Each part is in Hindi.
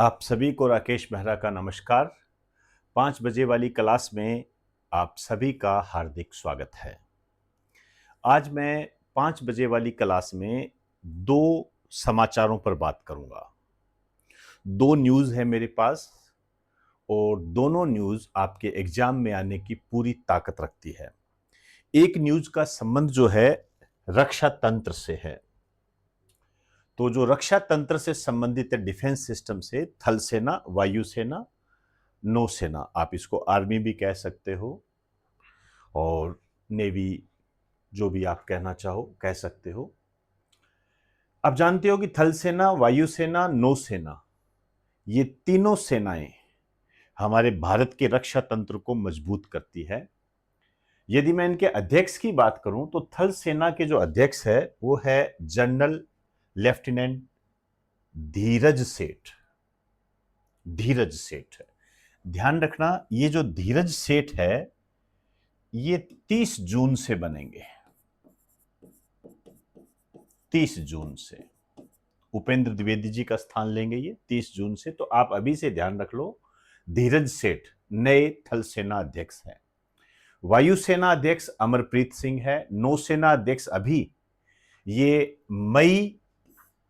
आप सभी को राकेश मेहरा का नमस्कार। 5 बजे वाली क्लास में आप सभी का हार्दिक स्वागत है। आज मैं 5 बजे वाली क्लास में दो समाचारों पर बात करूंगा। दो न्यूज़ है मेरे पास और दोनों न्यूज़ आपके एग्जाम में आने की पूरी ताकत रखती है। एक न्यूज़ का संबंध जो है रक्षा तंत्र से है। तो जो रक्षा तंत्र से संबंधित है डिफेंस सिस्टम से, थल सेना, वायुसेना, नौसेना, आप इसको आर्मी भी कह सकते हो और नेवी, जो भी आप कहना चाहो कह सकते हो। आप जानते हो कि थल सेना, वायुसेना, नौसेना, ये तीनों सेनाएं हमारे भारत के रक्षा तंत्र को मजबूत करती है। यदि मैं इनके अध्यक्ष की बात करूं तो थल सेना के जो अध्यक्ष है वो है जनरल लेफ्टिनेंट धीरज सेठ। धीरज सेठ है। ध्यान रखना, ये जो धीरज सेठ है ये 30 जून से बनेंगे। 30 जून से उपेंद्र द्विवेदी जी का स्थान लेंगे ये 30 जून से। तो आप अभी से ध्यान रख लो, धीरज सेठ नए थल सेना अध्यक्ष हैं। वायुसेना अध्यक्ष अमरप्रीत सिंह है। नौसेना अध्यक्ष अभी ये मई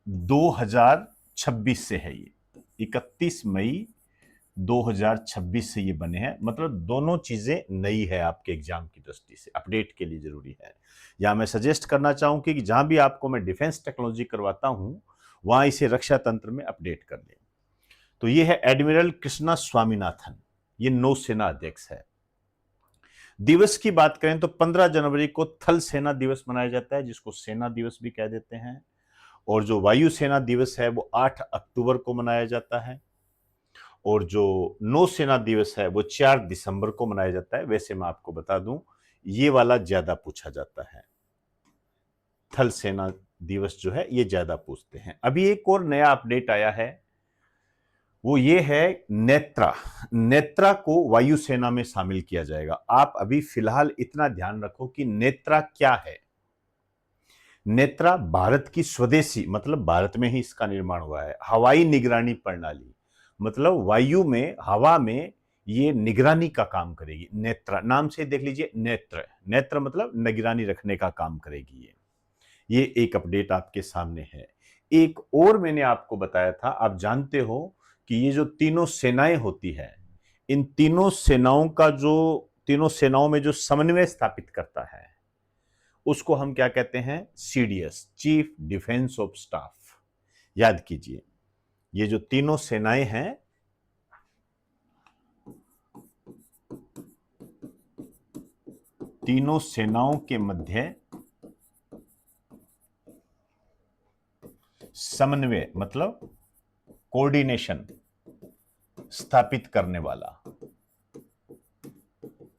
2026 से है। ये 31 मई 2026 से ये बने हैं। मतलब दोनों चीजें नई है, आपके एग्जाम की दृष्टि से अपडेट के लिए जरूरी है। या मैं सजेस्ट करना चाहूं कि जहां भी आपको मैं डिफेंस टेक्नोलॉजी करवाता हूं वहां इसे रक्षा तंत्र में अपडेट कर लें। तो ये है एडमिरल कृष्णा स्वामीनाथन, ये नौसेना अध्यक्ष है। दिवस की बात करें तो 15 जनवरी को थल सेना दिवस मनाया जाता है, जिसको सेना दिवस भी कह देते हैं। और जो वायुसेना दिवस है वो 8 अक्टूबर को मनाया जाता है। और जो नौसेना दिवस है वो 4 दिसंबर को मनाया जाता है। वैसे मैं आपको बता दूं, ये वाला ज्यादा पूछा जाता है। थल सेना दिवस जो है ये ज्यादा पूछते हैं। अभी एक और नया अपडेट आया है, वो ये है नेत्रा। नेत्रा को वायुसेना में शामिल किया जाएगा। आप अभी फिलहाल इतना ध्यान रखो कि नेत्रा क्या है। नेत्रा भारत की स्वदेशी, मतलब भारत में ही इसका निर्माण हुआ है, हवाई निगरानी प्रणाली। मतलब वायु में, हवा में ये निगरानी का काम करेगी। नेत्रा नाम से देख लीजिए, नेत्र, नेत्र मतलब निगरानी रखने का काम करेगी ये एक अपडेट आपके सामने है। एक और मैंने आपको बताया था, आप जानते हो कि ये जो तीनों सेनाएं होती है, इन तीनों सेनाओं का जो, तीनों सेनाओं में जो समन्वय स्थापित करता है उसको हम क्या कहते हैं? CDS, chief defence of staff. याद कीजिए, ये जो तीनों सेनाएं हैं, तीनों सेनाओं के मध्य समन्वय मतलब कोऑर्डिनेशन स्थापित करने वाला,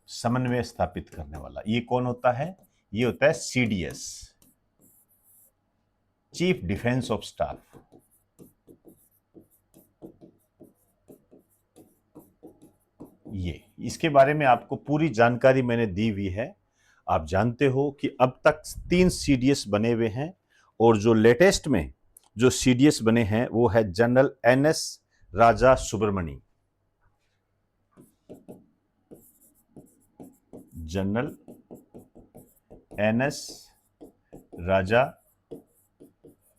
समन्वय स्थापित करने वाला, ये कौन होता है? ये होता है CDS, chief defence of staff. ये, इसके बारे में आपको पूरी जानकारी मैंने दी हुई है। आप जानते हो कि अब तक 3 सीडीएस बने हुए हैं और जो लेटेस्ट में जो सीडीएस बने हैं वो है जनरल एनएस राजा सुब्रमणी। जनरल एनएस राजा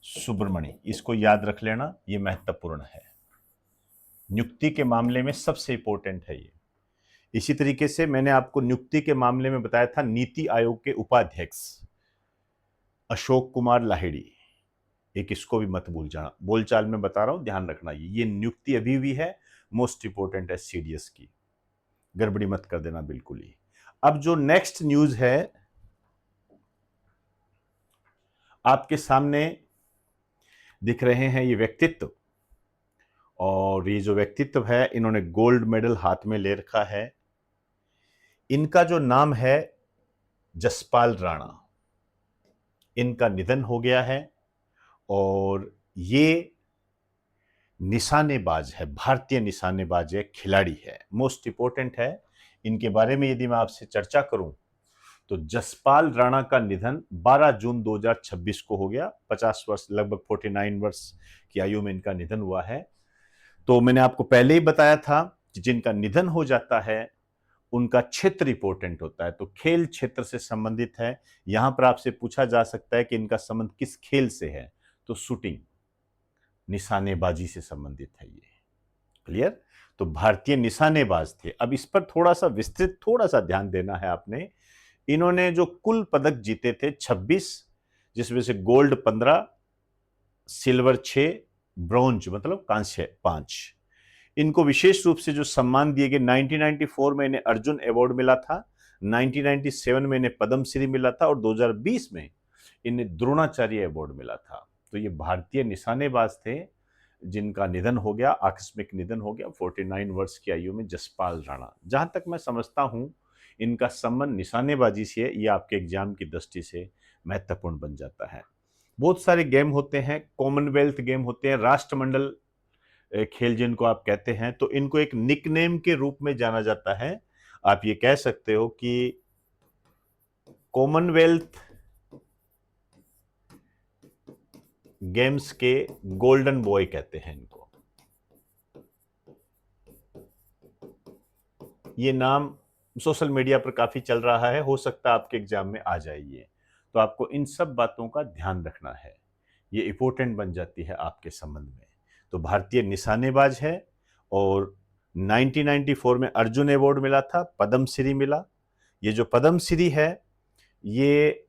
सुब्रमणी, इसको याद रख लेना, ये महत्वपूर्ण है। नियुक्ति के मामले में सबसे इंपॉर्टेंट है ये। इसी तरीके से मैंने आपको नियुक्ति के मामले में बताया था, नीति आयोग के उपाध्यक्ष अशोक कुमार लाहिड़ी, एक इसको भी मत भूल जाना। बोलचाल में बता रहा हूं, ध्यान रखना, ये नियुक्ति अभी भी है, मोस्ट इंपॉर्टेंट है सीडीएस की, गड़बड़ी मत कर देना बिल्कुल ही। अब जो नेक्स्ट न्यूज है आपके सामने दिख रहे हैं, ये व्यक्तित्व, और ये जो व्यक्तित्व है इन्होंने गोल्ड मेडल हाथ में ले रखा है। इनका जो नाम है जसपाल राणा, इनका निधन हो गया है और ये निशानेबाज है, भारतीय निशानेबाज है, खिलाड़ी है, मोस्ट इंपॉर्टेंट है। इनके बारे में यदि मैं आपसे चर्चा करूं तो जसपाल राणा का निधन 12 जून 2026 को हो गया। 50 वर्ष, लगभग 49 वर्ष की आयु में इनका निधन हुआ है। तो मैंने आपको पहले ही बताया था कि जिनका निधन हो जाता है उनका क्षेत्र इंपॉर्टेंट होता है, तो खेल क्षेत्र से संबंधित है। यहां पर आपसे पूछा जा सकता है कि इनका संबंध किस खेल से है, तो शूटिंग, निशानेबाजी से संबंधित है ये। क्लियर? तो भारतीय निशानेबाज थे। अब इस पर थोड़ा सा विस्तृत, थोड़ा सा ध्यान देना है आपने। इन्होंने जो कुल पदक जीते थे 26, जिसमें से गोल्ड 15, सिल्वर 6, ब्रॉन्ज मतलब कांस्य 5। इनको विशेष रूप से जो सम्मान दिए गए, 1994 में इन्हें अर्जुन अवार्ड मिला था, 1997 में इन्हें पद्मश्री मिला था और 2020 में इन्हें द्रोणाचार्य अवार्ड मिला था। तो ये भारतीय निशानेबाज थे जिनका निधन हो गया, आकस्मिक निधन हो गया 49 वर्ष की आयु में, जसपाल राणा। जहां तक मैं समझता हूं इनका संबंध निशानेबाजी से है, ये आपके एग्जाम की दृष्टि से महत्वपूर्ण बन जाता है। बहुत सारे गेम होते हैं, कॉमनवेल्थ गेम होते हैं, राष्ट्रमंडल खेल जिनको आप कहते हैं, तो इनको एक निकनेम के रूप में जाना जाता है। आप ये कह सकते हो कि कॉमनवेल्थ गेम्स के गोल्डन बॉय कहते हैं इनको। ये नाम सोशल मीडिया पर काफी चल रहा है, हो सकता है आपके एग्जाम में आ जाइए। तो आपको इन सब बातों का ध्यान रखना है, ये इंपॉर्टेंट बन जाती है आपके संबंध में। तो भारतीय निशानेबाज है और 1994 में अर्जुन अवार्ड मिला था, पद्मश्री मिला। ये जो पद्मश्री है, ये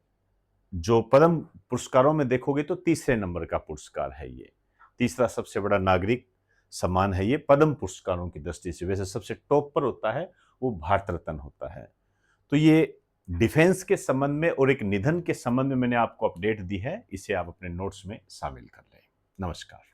जो पद्म पुरस्कारों में देखोगे तो तीसरे नंबर का पुरस्कार है। ये तीसरा सबसे बड़ा नागरिक सम्मान है ये पद्म पुरस्कारों की दृष्टि से। वैसे सबसे टॉप पर होता है वो भारत रत्न होता है। तो ये डिफेंस के संबंध में और एक निधन के संबंध में मैंने आपको अपडेट दी है, इसे आप अपने नोट्स में शामिल कर लें। नमस्कार।